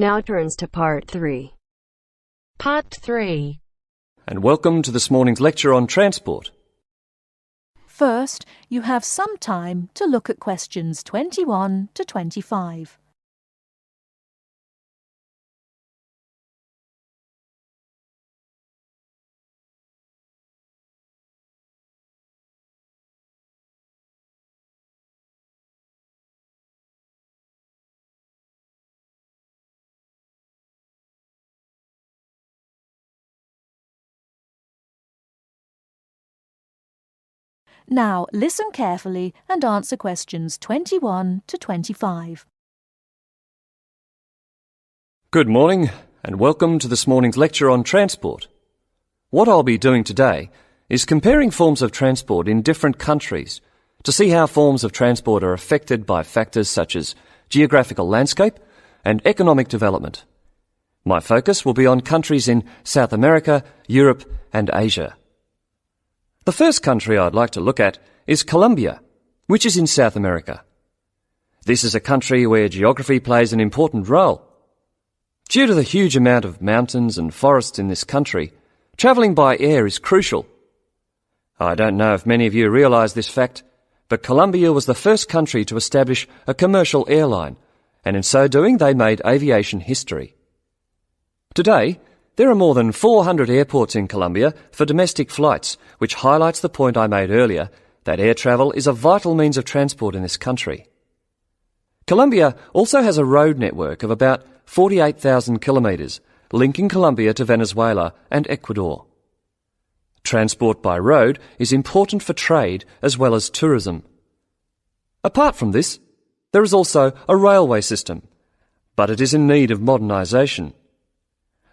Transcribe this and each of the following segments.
now turns to Part 3. Part 3. And welcome to this morning's lecture on transport. First, you have some time to look at questions 21 to 25. Now, listen carefully and answer questions 21 to 25. Good morning, and welcome to this morning's lecture on transport. What I'll be doing today is comparing forms of transport in different countries to see how forms of transport are affected by factors such as geographical landscape and economic development. My focus will be on countries in South America, Europe, and Asia. The first country I'd like to look at is Colombia, which is in South America. This is a country where geography plays an important role. Due to the huge amount of mountains and forests in this country, travelling by air is crucial. I don't know if many of you realise this fact, but Colombia was the first country to establish a commercial airline, and in so doing they made aviation history. Today, there are more than 400 airports in Colombia for domestic flights, which highlights the point I made earlier that air travel is a vital means of transport in this country. Colombia also has a road network of about 48,000 kilometres, linking Colombia to Venezuela and Ecuador. Transport by road is important for trade as well as tourism. Apart from this, there is also a railway system, but it is in need of modernisation.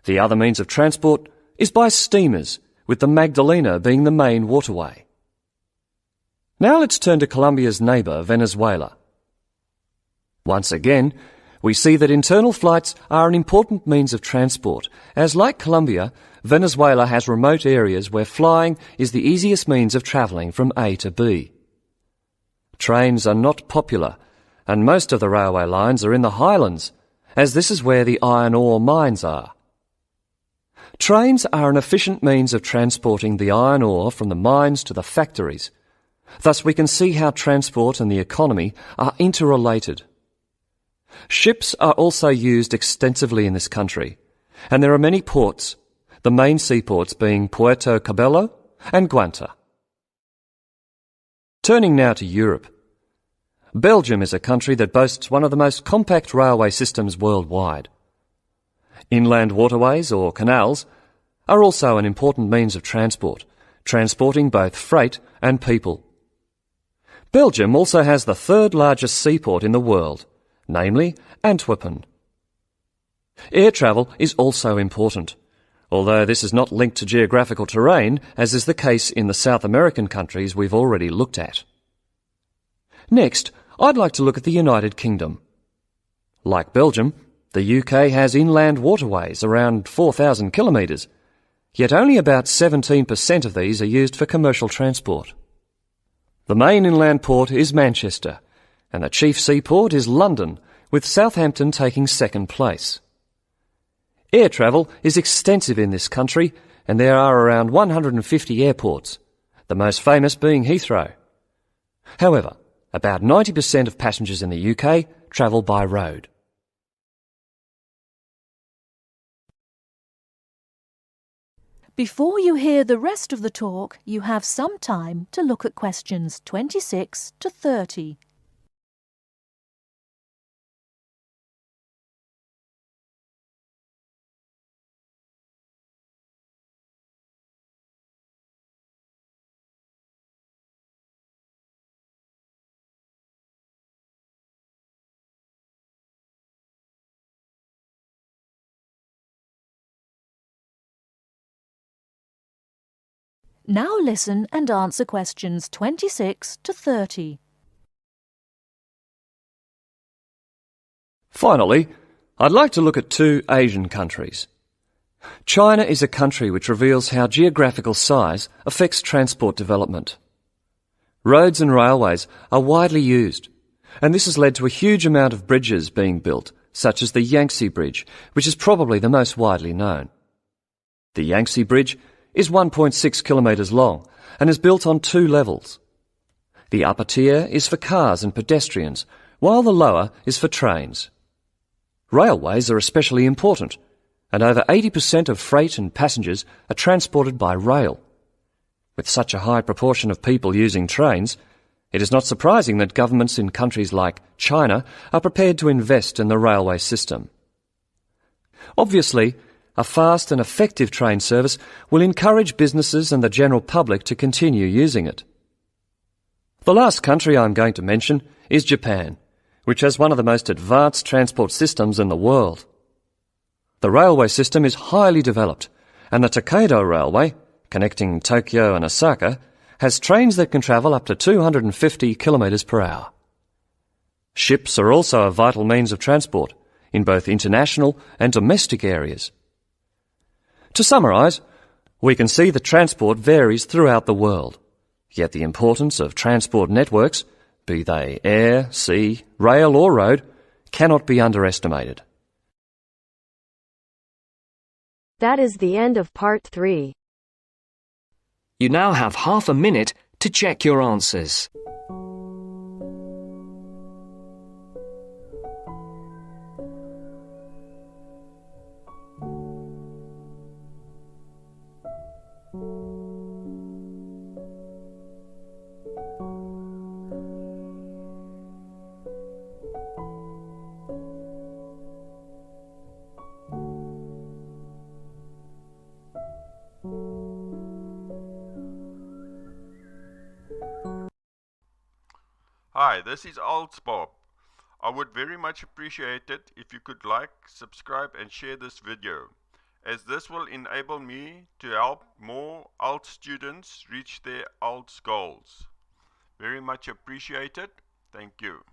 The other means of transport is by steamers, with the Magdalena being the main waterway. Now let's turn to Colombia's neighbour, Venezuela. Once again, we see that internal flights are an important means of transport, as like Colombia, Venezuela has remote areas where flying is the easiest means of travelling from A to B. Trains are not popular, and most of the railway lines are in the highlands, as this is where the iron ore mines are. Trains are an efficient means of transporting the iron ore from the mines to the factories. Thus we can see how transport and the economy are interrelated. Ships are also used extensively in this country, and there are many ports, the main seaports being Puerto Cabello and Guanta. Turning now to Europe. Belgium is a country that boasts one of the most compact railway systems worldwide. Inland waterways, or canals, are also an important means of transport, transporting both freight and people. Belgium also has the third largest seaport in the world, namely Antwerpen. Air travel is also important, although this is not linked to geographical terrain, as is the case in the South American countries we've already looked at. Next, I'd like to look at the United Kingdom. Like Belgium, the UK has inland waterways around 4,000 kilometres, yet only about 17% of these are used for commercial transport. The main inland port is Manchester, and the chief seaport is London, with Southampton taking second place. Air travel is extensive in this country, and there are around 150 airports, the most famous being Heathrow. However, about 90% of passengers in the UK travel by road. Before you hear the rest of the talk, you have some time to look at questions 26 to 30. Now listen and answer questions 26 to 30. Finally, I'd like to look at two Asian countries. China is a country which reveals how geographical size affects transport development. Roads and railways are widely used, and this has led to a huge amount of bridges being built such as the Yangtze Bridge, which is probably the most widely known. The Yangtze Bridge is 1.6 kilometres long and is built on 2 levels. The upper tier is for cars and pedestrians, while the lower is for trains. Railways are especially important, and over 80% of freight and passengers are transported by rail. With such a high proportion of people using trains, it is not surprising that governments in countries like China are prepared to invest in the railway system. Obviously, a fast and effective train service will encourage businesses and the general public to continue using it. The last country I'm going to mention is Japan, which has one of the most advanced transport systems in the world. The railway system is highly developed, and the Tokaido Railway, connecting Tokyo and Osaka, has trains that can travel up to 250 kilometres per hour. Ships are also a vital means of transport in both international and domestic areas. To summarise, we can see that transport varies throughout the world, yet the importance of transport networks, be they air, sea, rail or road, cannot be underestimated. That is the end of part 3. You now have half a minute to check your answers. Hi, this is IELTS Bob. I would very much appreciate it if you could like, subscribe and share this video, as this will enable me to help more IELTS students reach their IELTS goals. Very much appreciated. Thank you.